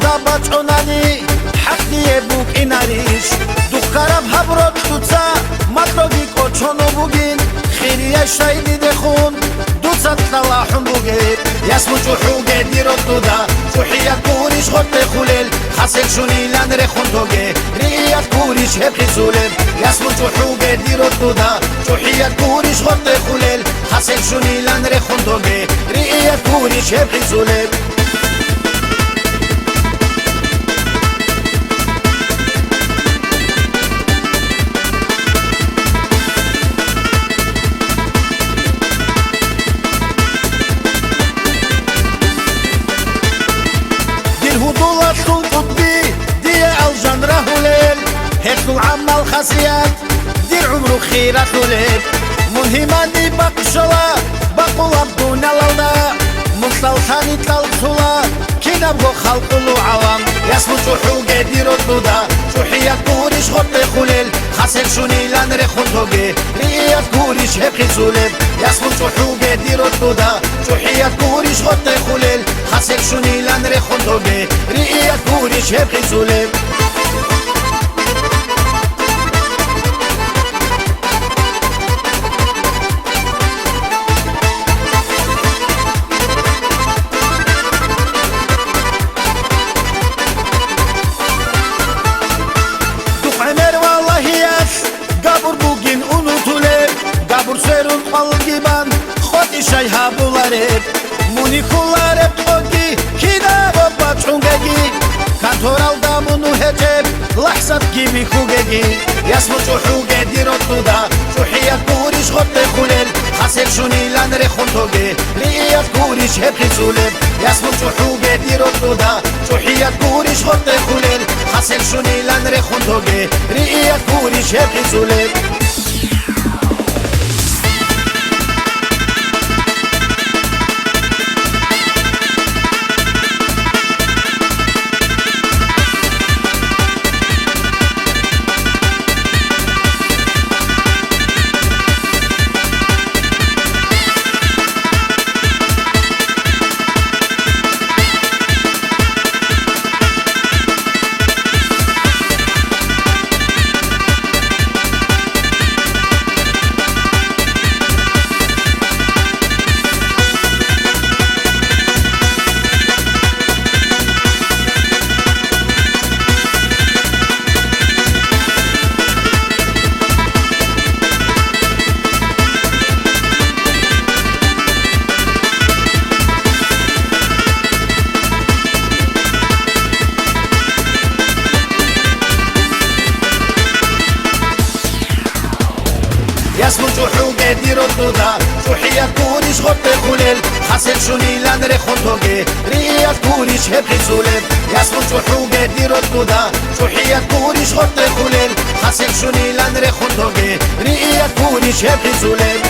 და ბაწონანი حقیه بوک این عریش دخترم هبرد دوتا مطلبی کچونو بوگین خیلیه شایدی دخون دوتا تلاحون بوگیر یاسمو جوحوگه دیرد دودا جوحیت کوریش خود بخولل خسل شونی لن رخون دوگه ریت کوریش هبخی زولم یاسمو جوحوگه دیرد دودا جوحیت کوریش خود بخولل خسل شونی لن رخون دوگه ریت کوریش هبخی زولم هدولا طول قطبي دي الجن رهوليل هيكو عمال خاصيات دير عمرو خيرات وليل منهماني بقشلا بقولا بدون الالدا منطلتاني تلطولا كينا بغو خلق العوام ياسمو جوحوغي ديرو الدودا جوحيات كوريش خط خليل خاسر شوني لان رخون توغي ريات كوريش هبخي زولب ياسمو جوحوغي ديرو الدودا جوحيات كوريش خط خليل خاسر شوني لان رخون توغي ريات كوريش هبخي زولب Serun palgiban khoti shayha bulareb muni khulareb togi kina baba chungegi kantoral damunu hejeb lahsat gibi khugegi yasmu chuhuge dirotuda chuhiyat kurish khote khulel khasel shuni lan rekhuntoge riyat kurish hebhi zuleb yasmu chuhuge dirotuda chuhiyat kurish khote khulel khasel shuni lan rekhuntoge riyat kurish hebhi zuleb ياسمو جوحوغي ديرو الدودا جوحيات كوريش خط خليل خاسر شوني لان رخونتوغي ريات كوريش هبخي زولب ياسمو جوحوغي ديرو الدودا جوحيات كوريش خط خليل خاسر شوني لان رخونتوغي ريات كوريش هبخي زولب